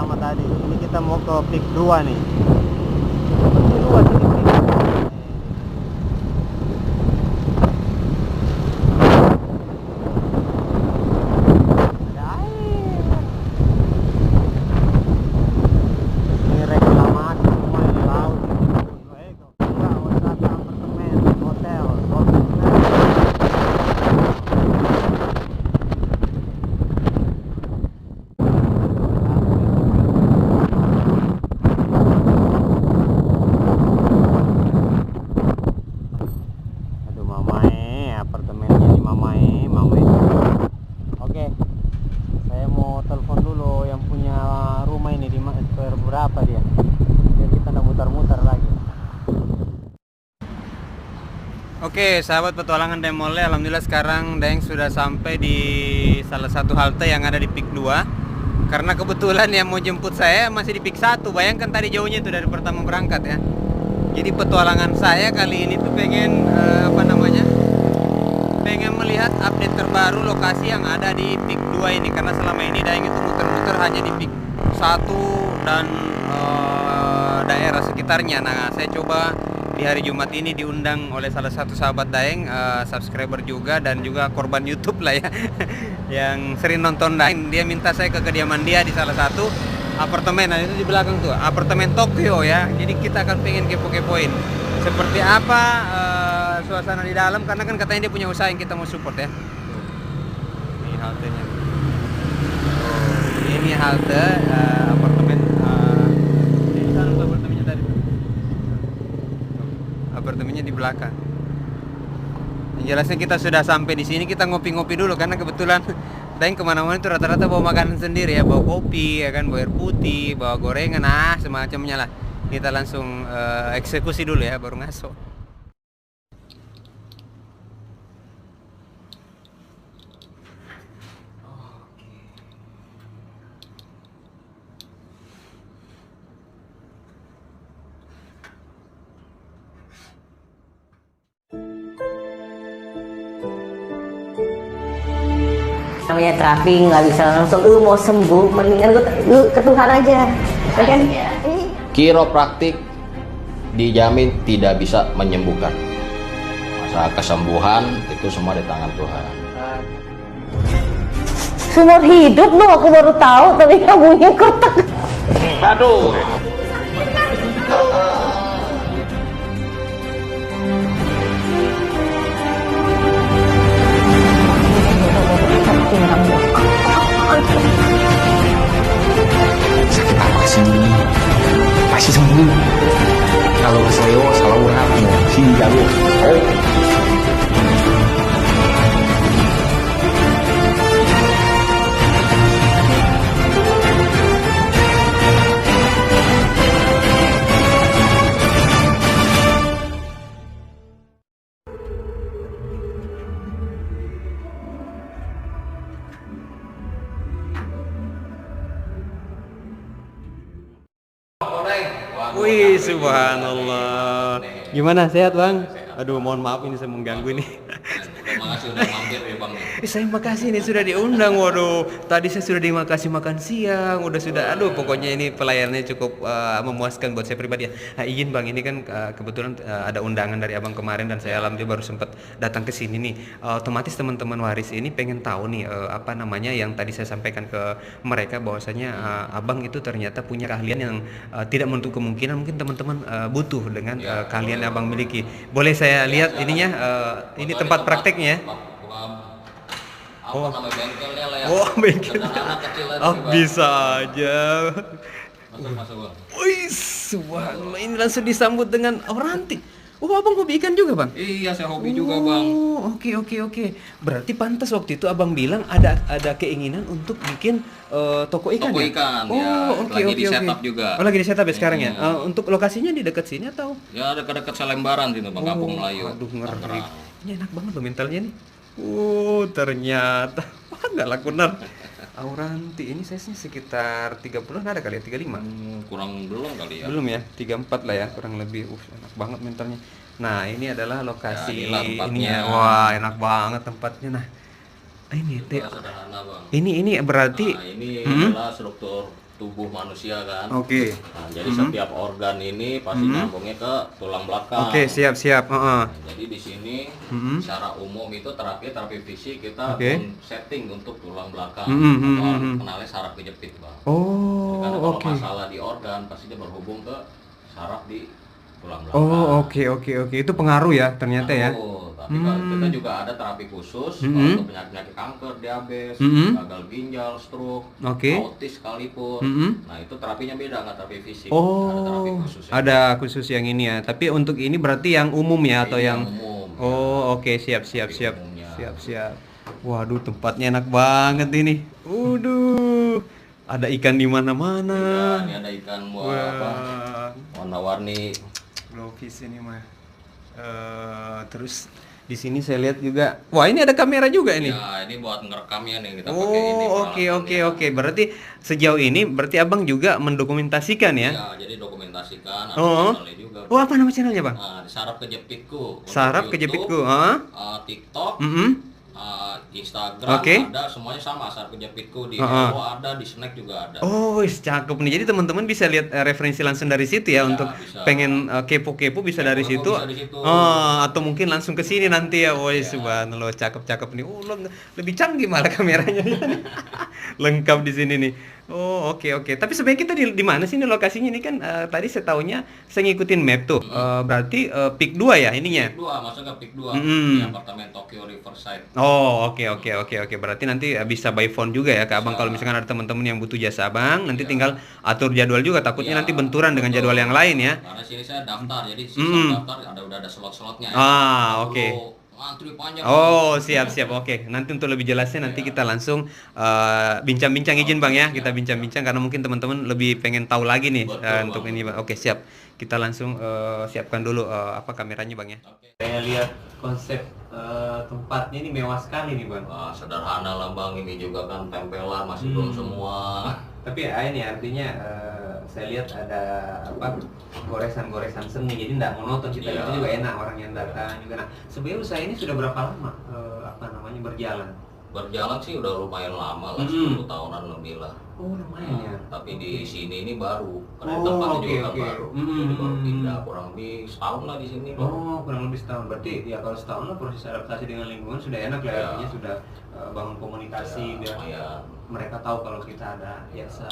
pertama tadi. Ini kita mau ke peak 2 nih. Seperti luas ini peak. Ada air. Ini reklamasi semua ini laut. Dua wisata apartemen, hotel, shopping center. Aduh mamae, apartemennya di mamae, mamae. Oke, saya mau telepon dulu yang punya rumah ini di square berapa dia, biar kita nggak mutar-mutar lagi. Oke, sahabat petualangan Demole, alhamdulillah sekarang Daeng sudah sampai di salah satu halte yang ada di Peak 2. Karena kebetulan yang mau jemput saya masih di Peak 1. Bayangkan tadi jauhnya itu dari pertama berangkat ya. Jadi petualangan saya kali ini tuh pengen pengen melihat update terbaru lokasi yang ada di Peak 2 ini, karena selama ini Daeng itu muter-muter hanya di Peak 1 dan daerah sekitarnya. Nah, saya coba di hari Jumat ini diundang oleh salah satu sahabat Daeng, subscriber juga dan juga korban YouTube lah ya, yang sering nonton Daeng. Dia minta saya ke kediaman dia di salah satu apartemen. Nah, itu di belakang tuh apartemen Tokyo ya. Jadi kita akan pengen kepo-kepoin seperti apa suasana di dalam, karena kan katanya dia punya usaha yang kita mau support ya. Ini haltenya. Ini halte apartemen. Ini sana tuh apartemennya tadi. Apartemennya di belakang. Yang jelasnya kita sudah sampai di sini, kita ngopi-ngopi dulu karena kebetulan Daeng kemana-mana itu rata-rata bawa makanan sendiri ya, bawa kopi ya kan, bawa air putih, bawa gorengan, semacamnya lah. Kita langsung eksekusi dulu ya, baru ngaso. Namanya terapi nggak bisa langsung mau sembuh, mendingan gue ke Tuhan aja ya kan. Kiropraktik dijamin tidak bisa menyembuhkan. Masalah kesembuhan itu semua di tangan Tuhan. Seumur hidup lu aku baru tahu tapi kamunya kotak. Aduh. Sakit apa sih? Pasti sembuh. Kalau keselio salah urap si jago. Oh. Wih, subhanallah. Gimana, sehat bang? Aduh, mohon maaf ini saya mengganggu ini. Terima kasih udah mampir ya Bang. Saya makasih ini sudah diundang. Waduh, tadi saya sudah dimakasih makan siang, aduh pokoknya ini pelayanannya cukup memuaskan buat saya pribadi ya. Nah, izin bang, ini kan kebetulan ada undangan dari abang kemarin dan saya alhamdulillah baru sempat datang ke sini nih. Otomatis teman-teman waris ini pengen tahu nih yang tadi saya sampaikan ke mereka, bahwasanya abang itu ternyata punya keahlian yang tidak menutup kemungkinan mungkin teman-teman butuh dengan keahlian yang abang miliki. Boleh saya lihat ininya, ini tempat prakteknya. Apa nama bengkelnya lah ya? Oh, bengkel. Sederhana, kecil aja, Oh, Bang. bisa aja. Masuk Bang. Wih, subhanallah, ini langsung disambut dengan oranti. Oh, abang hobi ikan juga bang? Iya, saya hobi juga Bang. Oh, oke. Berarti pantas waktu itu abang bilang ada keinginan untuk bikin toko ikan Toko ya? ikan, Oh, ya. oke. Lagi di setup juga. Oh, lagi di setup ya sekarang ya? Untuk lokasinya di dekat sini atau? Ya dekat-dekat Salembaran sini Bang, Kampung Melayu. Aduh, ngeri. Tangerang. Ini enak banget loh mentalnya nih. Ternyata nggak laku nar. Auranti ini size-nya sekitar 30 ada kali ya, 35. Kurang belum kali ya. Belum ya, 34 lah ya kurang lebih. Enak banget mentalnya. Nah, ini adalah lokasi Ya, inilah tempatnya. ininya. Wah, enak banget tempatnya. Nah, ini teh. Sederhana Bang. Ini berarti Nah, ini adalah struktur tubuh manusia kan. Oke. Nah, jadi setiap organ ini pasti nyambungnya ke tulang belakang. Oke, siap. Nah, jadi di sini secara umum itu terapi fisik kita setting untuk tulang belakang. Atau kenalnya saraf kejepit, Bang. Oh, Karena kalau oke. masalah di organ pasti dia berhubung ke saraf di tulang belakang. Oh, oke. Itu pengaruh ya ternyata ya. Tapi kalau kita juga ada terapi khusus untuk penyakit kanker, diabetes, gagal ginjal, stroke, autis sekalipun. Nah itu terapinya beda, nggak terapi fisik. Ada terapi khusus. Ada khusus yang ini ya. Tapi untuk ini berarti yang umum ya atau Ini yang umum. Oh, oke, siap. umumnya. Siap. Waduh, tempatnya enak banget ini. Waduh. Ada ikan di mana-mana. Iya, ini ada ikan Wah. warna-warni. Glowfish ini mah. Terus di sini saya lihat juga. Wah, ini ada kamera juga ini. Ya, ini buat ngerekamnya nih kita pakai ini. Oke. Berarti sejauh ini berarti Abang juga mendokumentasikan ya? Ya, jadi dokumentasikan ada channelnya juga. Oh, apa nama channelnya, Bang? Nah, saraf kejepitku. Untuk Saraf YouTube, kejepitku, TikTok, Instagram ada, semuanya sama saraf kejepitku. Di Hello ada, di Snack juga ada. Oh, cakep nih. Jadi teman-teman bisa lihat referensi langsung dari situ ya, untuk bisa. pengen kepo-kepo bisa dari situ. Bisa di situ. Atau mungkin langsung ke sini nanti ya. Woi, subhanallah, cakep nih. Lebih canggih malah kameranya. Lengkap di sini nih. Oh, oke. Tapi sebenarnya kita di mana sih ini lokasinya? Ini kan tadi saya taunya saya ngikutin map tuh. Berarti Peak 2 ya ininya. Peak 2, masuk ke Peak 2 di apartemen Tokyo Riverside. Oh, oke. Berarti nanti bisa by phone juga ya ke Abang kalau misalkan ada teman-teman yang butuh jasa Abang, nanti tinggal atur jadwal juga, takutnya nanti benturan dengan jadwal yang lain ya. Karena sini saya daftar, jadi sistem daftar udah ada slot-slotnya ya. Oke. Antri panjang. Oh, siap. Oke. Nanti untuk lebih jelasnya nanti kita langsung bincang-bincang izin Bang ya. Kita bincang-bincang karena mungkin teman-teman lebih pengen tahu lagi nih untuk ini Bang. Oke, siap. Kita langsung siapkan dulu kameranya Bang ya. Saya lihat konsep tempatnya ini mewah sekali nih Bang. Wah, sederhana lah Bang, ini juga kan tempelan masih belum semua. Tapi ini artinya saya lihat ada goresan-goresan seni, jadi nggak monoton, kita itu juga enak orang yang datang juga. Nah, sebenarnya usaha ini sudah berapa lama berjalan? Berjalan sih udah lumayan lama lah, 10 tahunan lebih lah. Oh, lumayan ya. Tapi di sini ini baru, karena tempatnya juga kan baru. Jadi baru pindah kurang lebih setahun lah di sini. Kurang lebih setahun. Berarti ya kalau setahun lah proses adaptasi dengan lingkungan sudah enak lah, artinya sudah bangun komunikasi biar mereka tahu kalau kita ada jasa.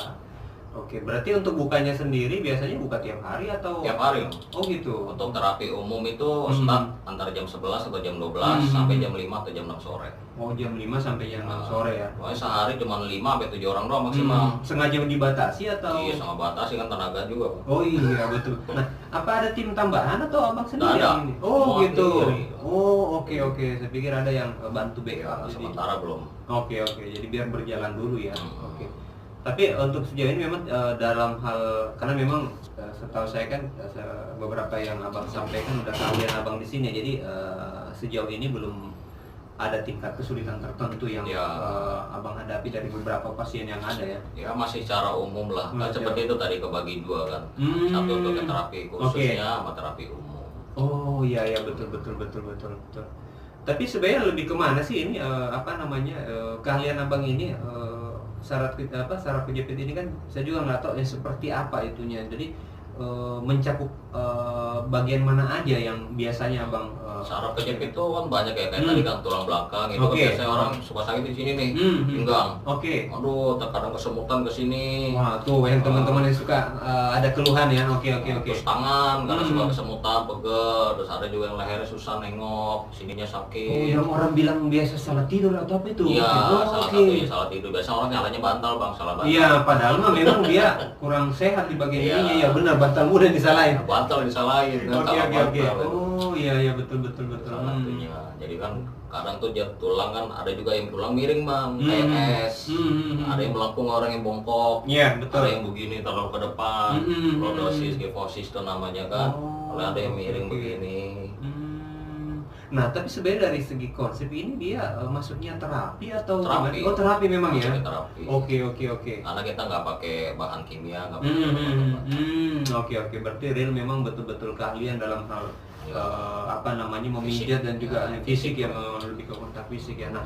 Oke, berarti untuk bukanya sendiri biasanya buka tiap hari atau? Tiap hari. Oh gitu. Untuk terapi umum itu start antara jam 11 atau jam 12 sampai jam 5 atau jam 6 sore. Oh, jam 5 sampai jam 6 sore ya? Pokoknya sehari cuma 5 sampai 7 orang doang maksimal. Sengaja dibatasi atau? Iya, sama batasi kan tenaga juga. Oh iya, betul. Nah, apa ada tim tambahan atau Abang sendiri ada. yang ini? Oh Semua gitu. sendiri. Oh, oke. Saya pikir ada yang bantu backup. Sementara belum. Oke. Jadi biar berjalan dulu ya. Oke. Tapi untuk sejauh ini memang dalam hal, karena memang setahu saya kan beberapa yang Abang sampaikan udah keahlian Abang di sini, jadi sejauh ini belum ada tingkat kesulitan tertentu yang Abang hadapi dari beberapa pasien yang ada ya? Ya masih secara umum lah, kan seperti itu tadi kebagi dua kan. Satu untuk terapi khususnya sama terapi umum. Oh iya betul. Tapi sebenarnya lebih kemana sih ini keahlian Abang ini? Saraf kejepit ini kan saya juga nggak tahu seperti apa itunya, jadi mencakup bagian mana aja yang biasanya Abang saraf kejepit itu kan banyak ya, kayak tadi kan tulang belakang itu kan biasanya orang suka sakit di sini nih, pinggang. Aduh, terkadang kesemutan ke sini. Wah, tuh yang teman-teman yang suka ada keluhan ya. Oke. Terus tangan karena suka kesemutan, pegel, terus ada juga yang lehernya susah nengok, sininya sakit. Yang orang bilang biasa salah tidur atau apa itu? Iya, salah satunya salah tidur. Biasa orang nyalanya bantal Bang, salah bantal. Iya, padahal mah memang dia kurang sehat di bagian ininya. Ya benar, bantal mudah disalahin. Bantal disalahin. Oke. Oh iya betul. Salah satunya. Jadi kan kadang tuh tulang kan ada juga yang tulang miring Bang, kayak es. Ada yang melengkung, orang yang bongkok. Iya, betul. Ada yang begini taruh ke depan. Lordosis, kyphosis itu namanya kan. Kalau ada yang miring begini. Nah, tapi sebenarnya dari segi konsep ini dia masuknya terapi atau terapi? Oh, terapi memang ya. Terapi. Oke. Karena kita nggak pakai bahan kimia, nggak Oke. pakai Berarti real memang betul-betul keahlian dalam hal memijat dan juga fisik ya, lebih ke kontak fisik ya. Nah,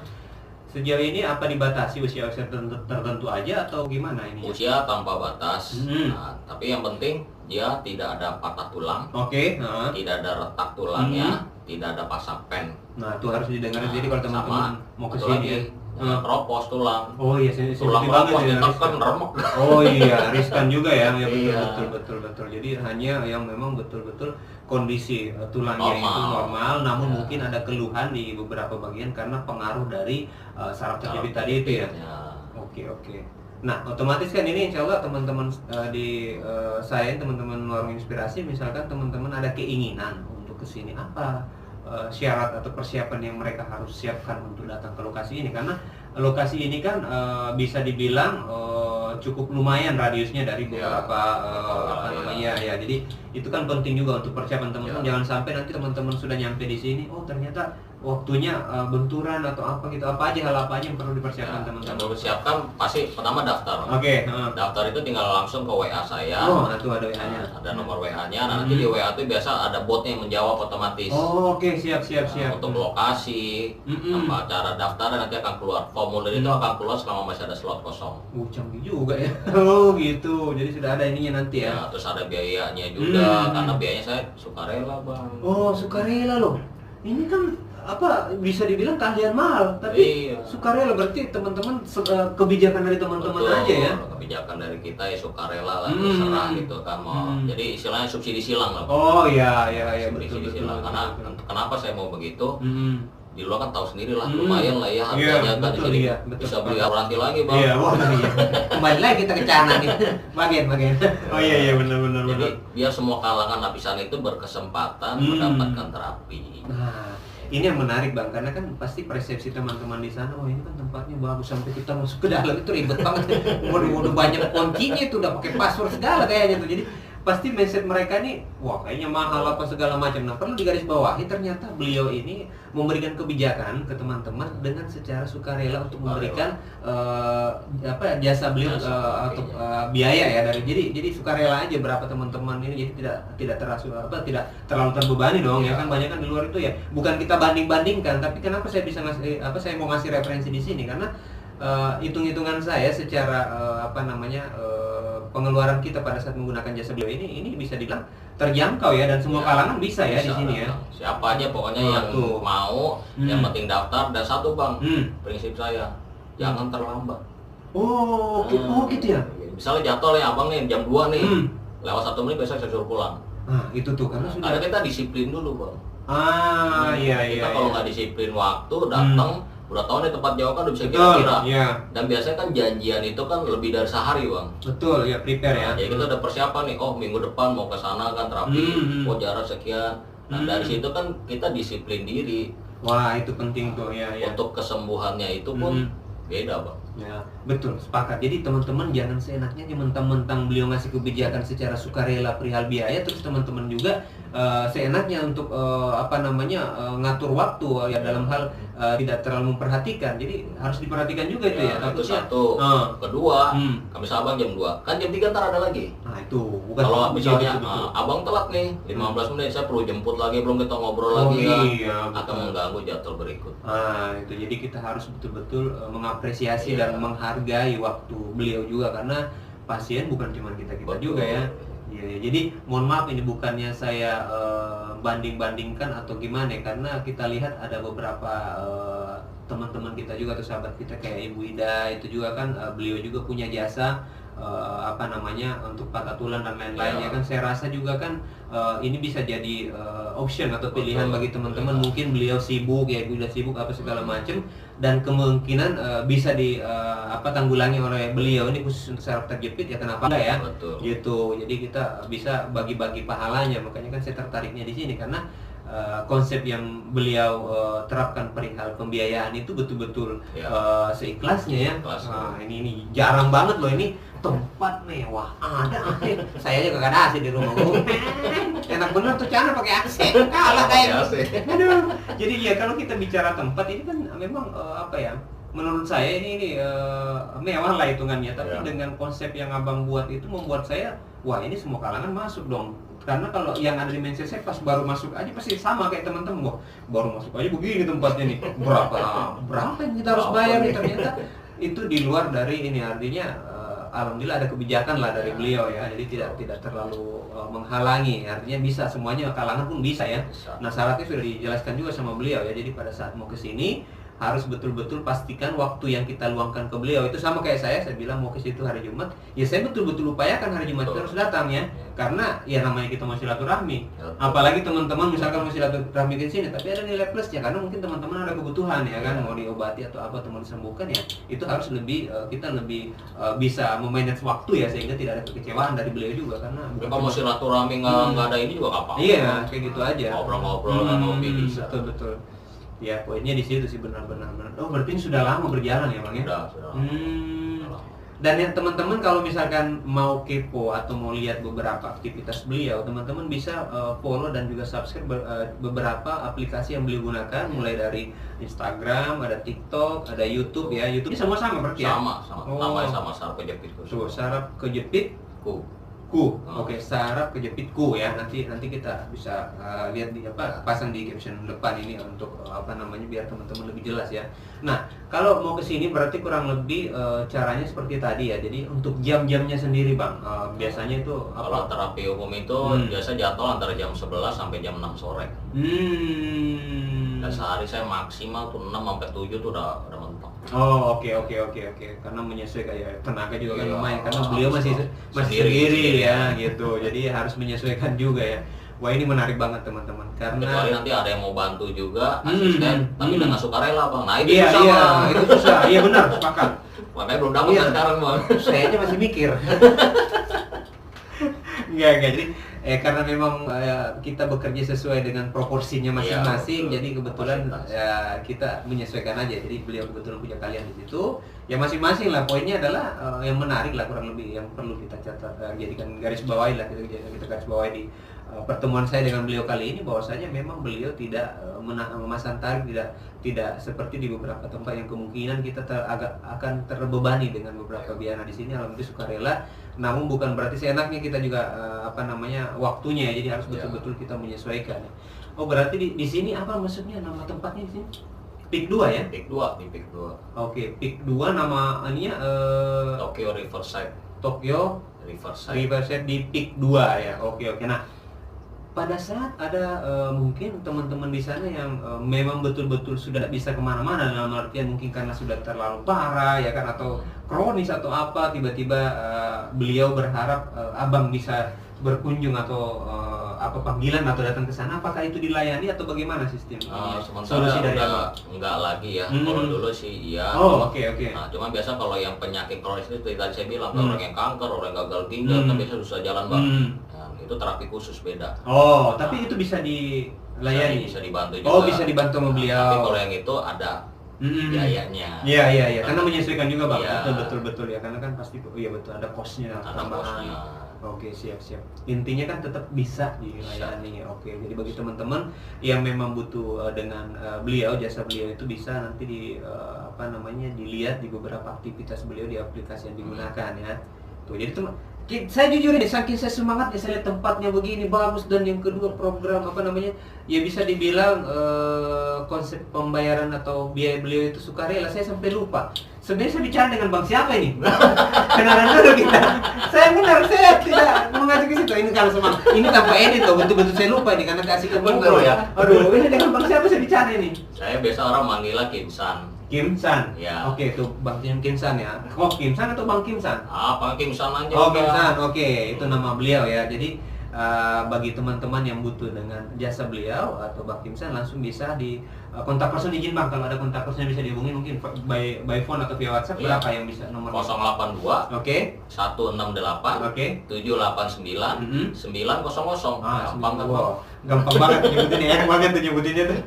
Sejauh ini apa dibatasi usia-usia tertentu aja atau gimana ini? Usia tanpa batas. Nah, tapi yang penting dia tidak ada patah tulang. Tidak ada retak tulangnya, tidak ada pasang pen. Nah, itu harus didengar. Jadi kalau teman-teman mau ke sini ya. Keropos tulang. Oh iya, tulang keropos ditekan remek. Oh iya, riskan juga ya. Ya Iya. betul. Jadi hanya yang memang betul-betul kondisi tulangnya itu normal, namun mungkin ada keluhan di beberapa bagian karena pengaruh dari saraf terjepit tadi itu ya. Oke. Nah, otomatis kan ini insya Allah teman-teman teman-teman Warung Inspirasi, misalkan teman-teman ada keinginan untuk kesini, apa syarat atau persiapan yang mereka harus siapkan untuk datang ke lokasi ini? Karena lokasi ini kan bisa dibilang cukup lumayan radiusnya dari beberapa ya. Jadi itu kan penting juga untuk persiapan teman-teman. Jangan sampai nanti teman-teman sudah nyampe di sini, oh ternyata waktunya benturan atau apa gitu. Apa aja yang perlu dipersiapkan teman-teman? Yang perlu siapkan pasti pertama daftar. Daftar itu tinggal langsung ke WA saya. Itu ada WA-nya. Ada nomor WA-nya. Nanti di WA itu biasa ada botnya yang menjawab otomatis. Siap. Untuk lokasi, apa cara daftar, nanti akan keluar formulir itu akan keluar selama masih ada slot kosong. Canggih juga ya. Gitu. Jadi sudah ada ininya nanti ya. Terus ada biayanya juga, karena biayanya saya sukarela, Bang. Sukarela loh. Ini kan bisa dibilang keahlian mahal, tapi sukarela berarti teman-teman kebijakan dari teman-teman aja ya. Kebijakan dari kita ya sukarela lah, terserah gitu kan mau. Jadi istilahnya subsidi silang lah. Betul. Karena kenapa saya mau begitu? Di luar kan tahu sendiri lah, lumayan lah ya harganya kan, jadi bisa beli ranti lagi, Bang. Kembali lagi kita ke Cana nih, bagian. Benar. Jadi biar semua kalangan lapisan itu berkesempatan mendapatkan terapi. Nah, ini yang menarik Bang, karena kan pasti persepsi teman-teman di sana, ini kan tempatnya bagus, sampai kita masuk ke dalam itu ribet banget. Waduh banyak kuncinya itu, udah pakai password segala kayaknya tuh. Jadi pasti mindset mereka nih, kayaknya mahal apa segala macam. Nah, perlu digarisbawahi ternyata beliau ini memberikan kebijakan ke teman-teman dengan secara sukarela untuk memberikan jasa beliau atau biaya ya dari. Jadi sukarela aja berapa teman-teman ini, jadi tidak terlalu terbebani dong ya kan. Banyak kan di luar itu ya, bukan kita banding-bandingkan, tapi kenapa saya bisa saya mau ngasih referensi di sini karena hitung-hitungan saya secara pengeluaran kita pada saat menggunakan jasa beliau ini bisa dibilang terjangkau ya, dan semua kalangan bisa ya di sini ya. Siapa aja pokoknya yang mau, yang penting daftar. Dan satu Bang, prinsip saya jangan terlambat. Gitu ya. Misalnya jadwal ya Abang nih jam 2 nih, lewat 1 menit besok saya suruh pulang. Itu tuh karena sudah. Karena kita disiplin dulu Bang. Iya. Kalau nggak disiplin waktu datang, udah tahu nih tempat jauh kan udah bisa kira-kira. Dan biasanya kan janjian itu kan lebih dari sehari Bang. Betul ya, prepare ya. Jadi kita udah persiapan nih, minggu depan mau ke sana kan terapi, jarak sekian. Nah dari situ kan kita disiplin diri. Wah itu penting tuh ya. Untuk kesembuhannya itu pun beda Bang. Ya betul, sepakat. Jadi teman-teman jangan seenaknya mentang-mentang beliau ngasih kebijakan secara sukarela perihal biaya, terus teman-teman juga seenaknya untuk ngatur waktu ya dalam hal tidak terlalu memperhatikan. Jadi harus diperhatikan juga itu ya. Itu satu. Kedua, kami Abang jam 2, kan jam 3 ntar ada lagi. Nah itu bukan. Kalau misalnya Abang telat nih 15 menit, saya perlu jemput lagi, belum kita ngobrol lagi akan mengganggu jadwal berikut. Itu jadi kita harus betul-betul mengapresiasi dan menghargai waktu beliau juga, karena pasien bukan cuma kita juga ya. Jadi mohon maaf ini bukannya saya banding-bandingkan atau gimana ya, karena kita lihat ada beberapa teman-teman kita juga atau sahabat kita kayak Ibu Ida itu juga kan beliau juga punya jasa untuk patah tulang dan lain-lain ya kan. Saya rasa juga kan ini bisa jadi option atau pilihan bagi teman-teman. Mungkin beliau sibuk ya, Ibu Ida sibuk apa segala macam, dan kemungkinan bisa tanggulangi oleh beliau ini khusus untuk saraf terjepit ya, kenapa enggak ya. Gitu. Jadi kita bisa bagi-bagi pahalanya. Makanya kan saya tertariknya di sini karena konsep yang beliau terapkan perihal pembiayaan itu betul-betul seikhlasnya ya. Ini jarang banget loh, ini tempat mewah ada. Saya aja kagak ada AC di rumah gue. Enak bener tuh Cana pakai AC. Kalah kayak gitu. Aduh. Jadi ya kalau kita bicara tempat ini kan memang menurut saya ini mewah lah hitungannya, tapi dengan konsep yang Abang buat itu membuat saya ini semua kalangan masuk dong. karena kalau yang ada di mindset saya pas baru masuk aja pasti sama kayak teman-teman, wah baru masuk aja begini tempatnya nih, berapa yang kita harus bayar nih, ternyata itu di luar dari ini, artinya alhamdulillah ada kebijakan lah dari beliau ya, jadi tidak terlalu menghalangi, artinya bisa semuanya, kalangan pun bisa ya. Nah syaratnya sudah dijelaskan juga sama beliau ya, jadi pada saat mau ke sini harus betul-betul pastikan waktu yang kita luangkan ke beliau. Itu sama kayak saya bilang mau ke situ hari Jumat, ya saya betul-betul upayakan hari Jumat itu harus datang ya, karena ya namanya kita mau silaturahmi, apalagi teman-teman misalkan mau silaturahmi ke sini, tapi ada nilai plusnya, karena mungkin teman-teman ada kebutuhan ya kan, mau diobati atau apa, teman disembuhkan ya, itu harus lebih kita lebih bisa memanage waktu ya, sehingga tidak ada kekecewaan dari beliau juga, karena kalau mau silaturahmi nggak ada ini juga apa-apa. Iya, kayak gitu aja. Ngobrol-ngobrol ngopi bisa. Betul. Ya, poinnya di situ sih benar-benar. Oh, berarti ini sudah lama berjalan ya, Bang ya? Sudah. Dan yang teman-teman kalau misalkan mau kepo atau mau lihat beberapa aktivitas beliau, teman-teman bisa follow dan juga subscribe beberapa aplikasi yang beliau gunakan, mulai dari Instagram, ada TikTok, ada YouTube ya. YouTube ini semua sama berarti ya? Sama. Namanya sama, Sarap Kejepit. Tuh, Sarap Kejepit Oke, Sarap Kejepit ya. Nanti kita bisa lihat di pasang di caption depan ini untuk biar teman-teman lebih jelas ya. Nah, kalau mau ke sini berarti kurang lebih caranya seperti tadi ya. Jadi untuk jam-jamnya sendiri, Bang, biasanya itu kalau terapi umum itu biasa jadwal antara jam 11 sampai jam 6 sore. Dan sehari saya maksimal tuh 6 sampai 7 tuh udah mentok. Oh, oke. Karena menyesuaikan ya, tenaga juga kan lumayan, karena beliau masih sendiri ya gitu. Jadi harus menyesuaikan juga ya. Wah, ini menarik banget teman-teman, karena kecuali nanti ada yang mau bantu juga asisten, tapi dengan sukarela, Bang. Nah, itu itu susah. Iya benar, sepakat. Makanya belum dapat sekarang, Bang. Saya aja masih mikir. Enggak, jadi karena memang kita bekerja sesuai dengan proporsinya masing-masing, jadi kebetulan kita menyesuaikan aja. Jadi beliau kebetulan punya kalian di situ, ya masing-masing lah. Poinnya adalah yang menarik lah kurang lebih, yang perlu kita catat, jadikan garis bawahi lah, kita garis bawahi di pertemuan saya dengan beliau kali ini, bahwasanya memang beliau tidak memasang tarif, tidak seperti di beberapa tempat yang kemungkinan kita akan terbebani dengan beberapa biaya. Di sini alhamdulillah sukarela, namun bukan berarti seenaknya kita juga waktunya ya, jadi harus betul-betul kita menyesuaikan. Oh, berarti di sini apa maksudnya nama tempatnya di sini? Pik 2 ya? Pik 2, di Pik 2. Oke, Pik 2 nama ininya Tokyo Riverside. Tokyo Riverside di Pik 2 ya. Oke. Nah, pada saat ada mungkin teman-teman di sana yang memang betul-betul sudah bisa kemana-mana, dalam artian mungkin karena sudah terlalu parah ya kan, atau kronis atau apa, tiba-tiba beliau berharap abang bisa berkunjung atau panggilan atau datang ke sana, apakah itu dilayani atau bagaimana sistem? Solusi dari enggak lagi ya. Kalau dulu sih iya. Oh, oke. Nah, cuma biasa kalau yang penyakit kronis itu tadi saya bilang, orang yang kanker, orang yang gagal ginjal, kan biasa susah jalan, Bang. Itu terapi khusus beda. Oh, tapi itu bisa dilayani? Bisa dibantu juga. Oh, bisa dibantu sama beliau. Tapi kalau yang itu ada biayanya. Iya. Karena menyesuaikan juga, Bang. Betul ya. Karena kan pasti betul ada kosnya, tambahan. Oke, siap. Intinya kan tetap bisa dilayani. Oke, jadi bagi teman-teman yang memang butuh dengan beliau, jasa beliau itu bisa nanti dilihat di beberapa aktivitas beliau di aplikasi yang digunakan ya. Tuh, jadi saya jujur ini, saking saya semangat ya, saya lihat tempatnya begini bagus, dan yang kedua program ya bisa dibilang konsep pembayaran atau biaya beliau itu sukarela, saya sampai lupa. Sebenarnya saya bicara dengan Bang siapa ini? Kenalan dulu kita. Saya tidak mengacu ke situ. Ini kalau semangat, ini tanpa edit loh, betul-betul saya lupa ini karena kasih ke bener ya. Aduh, ini dengan Bang siapa saya bicara ini? Saya biasa orang manggilnya Kimsan. Ya. Oke, itu Bang Kimsan ya. Oh, Kimsan atau Bang Kimsan? Bang Kimsan aja. Oh, Kimsan. Oke, itu nama beliau ya. Jadi bagi teman-teman yang butuh dengan jasa beliau atau Bang Kimsan, langsung bisa di kontak person. Izin Bang, kalau ada kontak person yang bisa dihubungi mungkin by phone atau via WhatsApp, berapa yang bisa nomor? 082 Oke. 168 Oke. 789 900. Gampang banget nyebutinnya, enak banget tuh nyebutinnya tuh.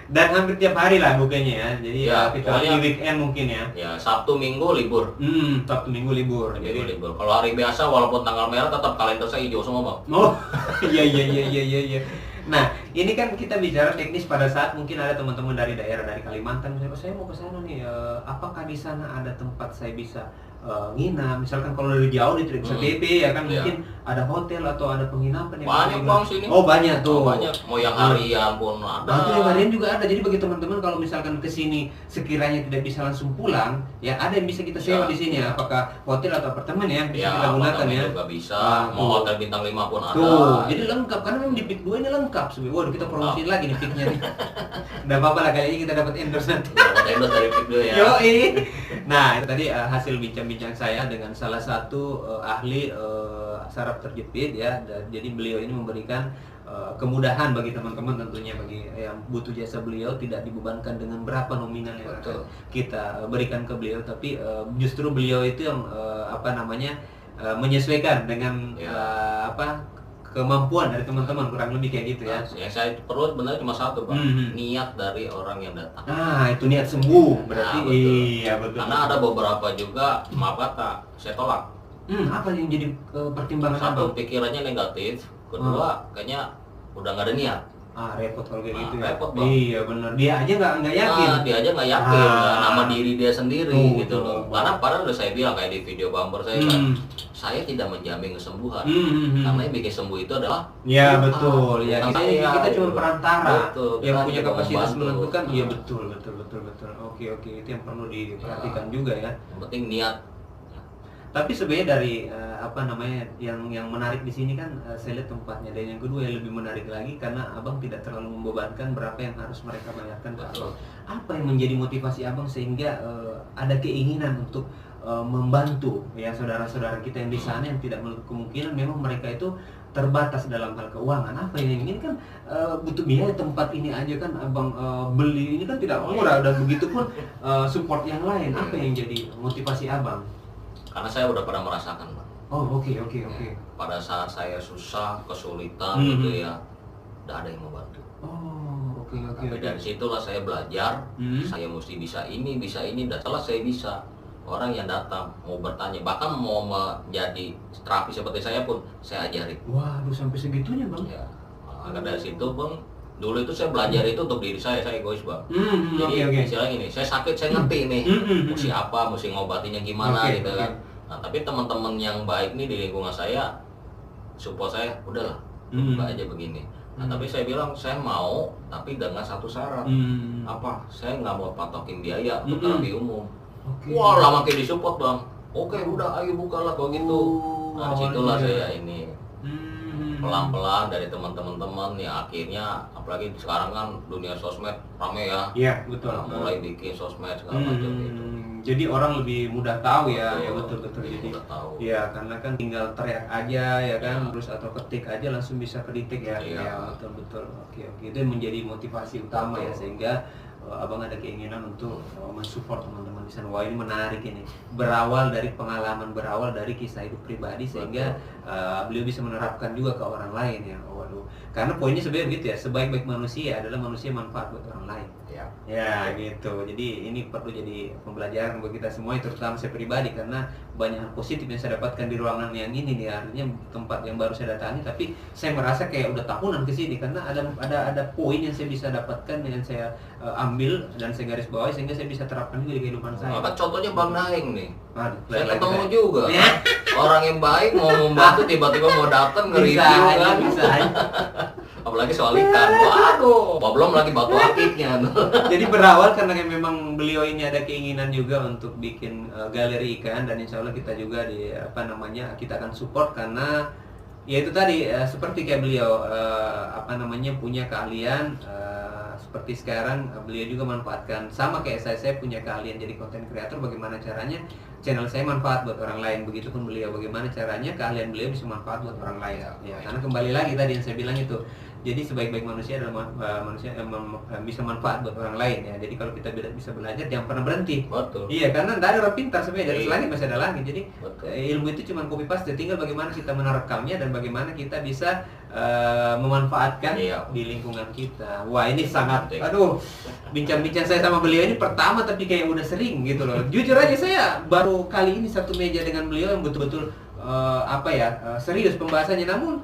Dan hampir tiap hari lah bukanya ya. Jadi kecuali weekend mungkin ya. Ya, Sabtu Minggu libur. Sabtu Minggu libur. Jadi libur. Kalau hari biasa walaupun tanggal merah tetap kalender saya hijau semua, Bang. Oh. Iya. Nah, ini kan kita bicara teknis pada saat mungkin ada teman-teman dari daerah, dari Kalimantan, misalnya saya mau ke sana nih, apakah di sana ada tempat saya bisa nginap, misalkan kalau dari jauh di Trip TP ya kan, mungkin ada hotel atau ada penginapan yang banyak bang sini. Oh banyak tuh. Banyak, mau yang harian pun ada. Nah, itu yang harian juga ada. Jadi bagi teman-teman kalau misalkan ke sini sekiranya tidak bisa langsung pulang, ya ada yang bisa kita sewa di sini. Apakah hotel atau apartemen ya bisa kita gunakan ya. Juga bisa. Mau hotel bintang 5 pun ada. Tuh, jadi lengkap karena memang di Peak 2 ini lengkap sebenarnya. Waduh, kita promosiin lagi nih Peaknya nih. Enggak apa-apa lah, kayaknya kita dapat endorse nanti. Dapat endorse dari Peak 2 ya. Yoi. Nah, itu tadi hasil bincang-bincang saya dengan salah satu ahli saraf terjepit ya. Jadi beliau ini memberikan kemudahan bagi teman-teman, tentunya bagi yang butuh jasa beliau, tidak dibebankan dengan berapa nominal yang akan kita berikan ke beliau, tapi justru beliau itu yang menyesuaikan dengan kemampuan dari teman-teman, kurang lebih kayak gitu ya. Yang saya perlu sebenarnya cuma satu bang, niat dari orang yang datang. Nah itu niat sembuh berarti. Betul. Iya betul. Karena ada beberapa juga, maaf kata, saya tolak. Apa yang jadi pertimbangan Satu, Abang? pikirannya negatif. Kedua, kayaknya udah nggak ada niat. Repot kalau kayak gitu ya. Repot, Bang. Iya benar. Dia aja nggak yakin. Dia aja nggak yakin sama diri dia sendiri gitu loh. Betul. Karena padahal udah saya bilang kayak di video bumper saya kan, saya tidak menjamin kesembuhan. Karena yang bikin sembuh itu adalah ya betul. Ya kita cuma gitu. perantara Betul, yang kita punya cuma kapasitas membantu. menentukan. Iya betul. Oke itu yang perlu diperhatikan juga ya. Yang penting niat. Tapi sebenarnya dari yang menarik di sini kan saya lihat tempatnya, dan yang kedua yang lebih menarik lagi karena abang tidak terlalu membebankan berapa yang harus mereka bayarkan ke abang. Apa yang menjadi motivasi abang sehingga ada keinginan untuk membantu ya saudara-saudara kita yang di sana yang tidak menutup kemungkinan memang mereka itu terbatas dalam hal keuangan. Apa ini kan butuh biaya tempat ini aja kan abang beli ini kan tidak murah, dan begitu pun support yang lain. Apa yang jadi motivasi abang? Karena saya udah pernah merasakan, Bang. Oh oke. Pada saat saya susah, kesulitan gitu ya, udah ada yang membantu. Oh oke. Tapi dari situlah saya belajar, saya mesti bisa ini, dan setelah saya bisa, orang yang datang mau bertanya, bahkan mau menjadi terapi seperti saya pun saya ajari. Waduh, sampai segitunya bang? Ya, maka dari situ bang, dulu itu saya belajar itu untuk diri saya egois bang. Jadi istilahnya gini, saya sakit saya ngerti nih, mesti apa, mesti ngobatinya gimana gitu kan. Nah tapi teman-teman yang baik nih di lingkungan saya support saya, udahlah, buka aja begini. Nah tapi saya bilang saya mau, tapi dengan satu syarat. Apa? Saya nggak mau patokin biaya untuk terapi umum. Wah lah makin disupport bang. Oke udah ayo bukalah kalau gitu. Nah disitulah saya ini pelan-pelan dari teman-teman ya, akhirnya apalagi sekarang kan dunia sosmed rame ya. Iya betul. Nah, mulai bikin sosmed segala macam gitu. Jadi orang lebih mudah tahu ya, Betul. betul. Jadi mudah tahu. ya karena kan tinggal teriak aja ya kan, terus atau ketik aja langsung bisa kedetek ya. Iya. Ya betul. Oke. Itu yang menjadi motivasi utama ya, sehingga abang ada keinginan untuk mensupport teman-teman di sana. Wah ini menarik ini. Berawal dari pengalaman, berawal dari kisah hidup pribadi sehingga beliau bisa menerapkan juga ke orang lain ya. Waduh. Karena poinnya sebenarnya gitu ya. Sebaik-baik manusia adalah manusia manfaat buat orang lain. Ya gitu. Jadi ini perlu jadi pembelajaran bagi kita semua, terutama saya pribadi, karena banyak hal positif yang saya dapatkan di ruangan yang ini nih, artinya tempat yang baru saya datangi, tapi saya merasa kayak udah tahunan ke sini karena ada poin yang saya bisa dapatkan yang saya ambil dan saya garis bawahi sehingga saya bisa terapkan juga di kehidupan saya. Maka contohnya Bang Naing nih. Saya Lagi ketemu juga. Orang yang baik mau membantu tiba-tiba mau datang nge-review kan. Bisa. Apalagi soal ikan. Waduh, belum lagi batu akiknya. Jadi berawal karena memang beliau ini ada keinginan juga untuk bikin galeri ikan, dan insya Allah kita juga kita akan support karena ya itu tadi seperti kayak beliau punya keahlian seperti sekarang beliau juga manfaatkan sama kayak saya punya keahlian jadi konten kreator, bagaimana caranya channel saya manfaat buat orang lain, begitupun beliau bagaimana caranya keahlian beliau bisa manfaat buat orang lain ya. Karena kembali lagi tadi yang saya bilang itu, jadi sebaik-baik manusia adalah manusia yang bisa manfaat buat orang lain ya. Jadi kalau kita bisa belajar jangan pernah berhenti. Betul. Iya, karena tidak ada orang pintar sebenarnya, dari langit masih ada langit. Jadi Betul. Ilmu itu cuma copy paste, tinggal bagaimana kita menerekamnya dan bagaimana kita bisa memanfaatkan di lingkungan kita. Wah ini sangat, bincang-bincang saya sama beliau ini pertama tapi kayak udah sering gitu loh. Jujur aja saya baru kali ini satu meja dengan beliau yang betul-betul serius pembahasannya, namun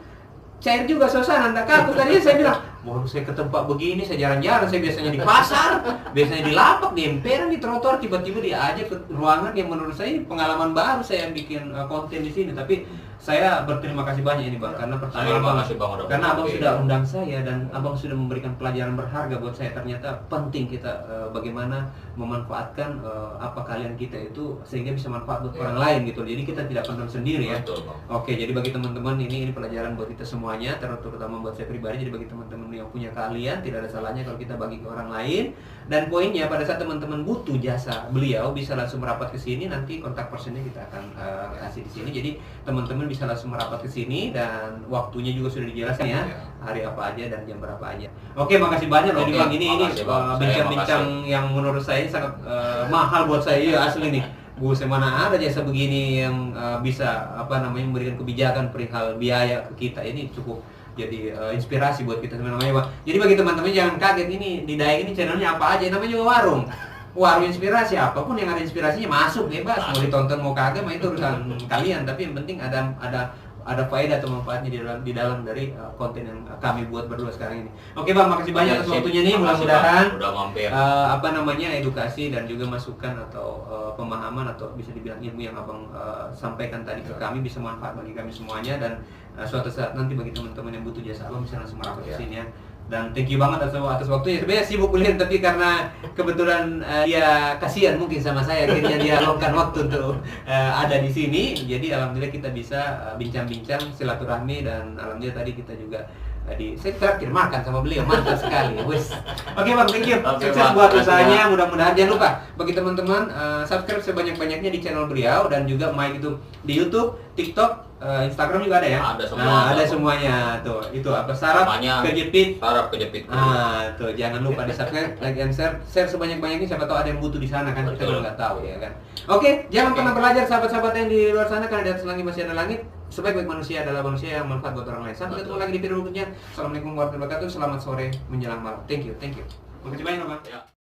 cair juga suasana, enggak kaku. Tadinya saya bilang, waduh saya ke tempat begini, saya jarang-jarang, saya biasanya di pasar, biasanya di lapak, di emperan, di trotoar, tiba-tiba diajak ke ruangan yang menurut saya pengalaman baru saya bikin konten di sini. Tapi saya berterima kasih banyak ini Bang, karena pertama karena Abang sudah undang saya dan Abang sudah memberikan pelajaran berharga buat saya. Ternyata penting kita bagaimana memanfaatkan apa kalian kita itu sehingga bisa manfaat buat orang lain gitu. Jadi kita tidak pendam sendiri ya. Oke, jadi bagi teman-teman ini pelajaran buat kita semuanya, terutama buat saya pribadi. Jadi bagi teman-teman yang punya kalian, tidak ada salahnya kalau kita bagi ke orang lain. Dan poinnya pada saat teman-teman butuh jasa beliau bisa langsung merapat ke sini, nanti kontak personnya kita akan kasih di sini. Jadi teman-teman bisa langsung merapat ke sini dan waktunya juga sudah dijelaskan ya, hari apa aja dan jam berapa aja. Oke, makasih banyak loh Bang, ini bincang-bincang yang menurut saya sangat mahal buat saya ya, asli nih. Buset, mana ada jasa begini yang bisa memberikan kebijakan perihal biaya ke kita. Ini cukup jadi inspirasi buat kita sebenarnya Bang. Jadi bagi teman-teman jangan kaget, ini di Daeng ini channelnya apa aja, namanya juga warung inspirasi. Apapun yang ada inspirasinya masuk bebas, mau ditonton mau kagak mah itu urusan kalian, tapi yang penting ada faedah atau manfaatnya di dalam dari konten yang kami buat berdua sekarang ini. Oke Bang, makasih banyak atas waktunya nih. Mudah-mudahan edukasi dan juga masukan atau pemahaman atau bisa dibilang ilmu yang Abang sampaikan tadi ke kami bisa manfaat bagi kami semuanya, dan suatu saat nanti bagi teman-teman yang butuh jasa Abang bisa langsung merapat ke sini ya. Dan thank you banget atas waktunya. Sebenarnya sibuk kuliah, tapi karena kebetulan dia kasihan mungkin sama saya, akhirnya dia luangkan waktu untuk ada di sini. Jadi alhamdulillah kita bisa bincang-bincang silaturahmi, dan alhamdulillah tadi kita juga saya terakhir makan sama beliau, mantap sekali. Wes. Oke Bang, thank you. Sukses buat usahanya, mudah-mudahan. Jangan lupa bagi teman-teman subscribe sebanyak-banyaknya di channel beliau, dan juga Mike itu di YouTube, TikTok, Instagram juga ada ya? Ada semua. Ada semuanya tuh. Itu apa? Saraf kejepit. Tuh jangan lupa di subscribe, like and share sebanyak-banyaknya. Siapa tahu ada yang butuh di sana kan, kita juga nggak tahu ya kan. Oke, jangan pernah belajar sahabat-sahabat yang di luar sana, karena di atas langit masih ada langit. Sebaik-baik manusia adalah manusia yang manfaat buat orang lain. Sampai ketemu lagi di video berikutnya. Assalamualaikum warahmatullahi wabarakatuh. Selamat sore menjelang malam. Thank you. Makasih banyak Bang.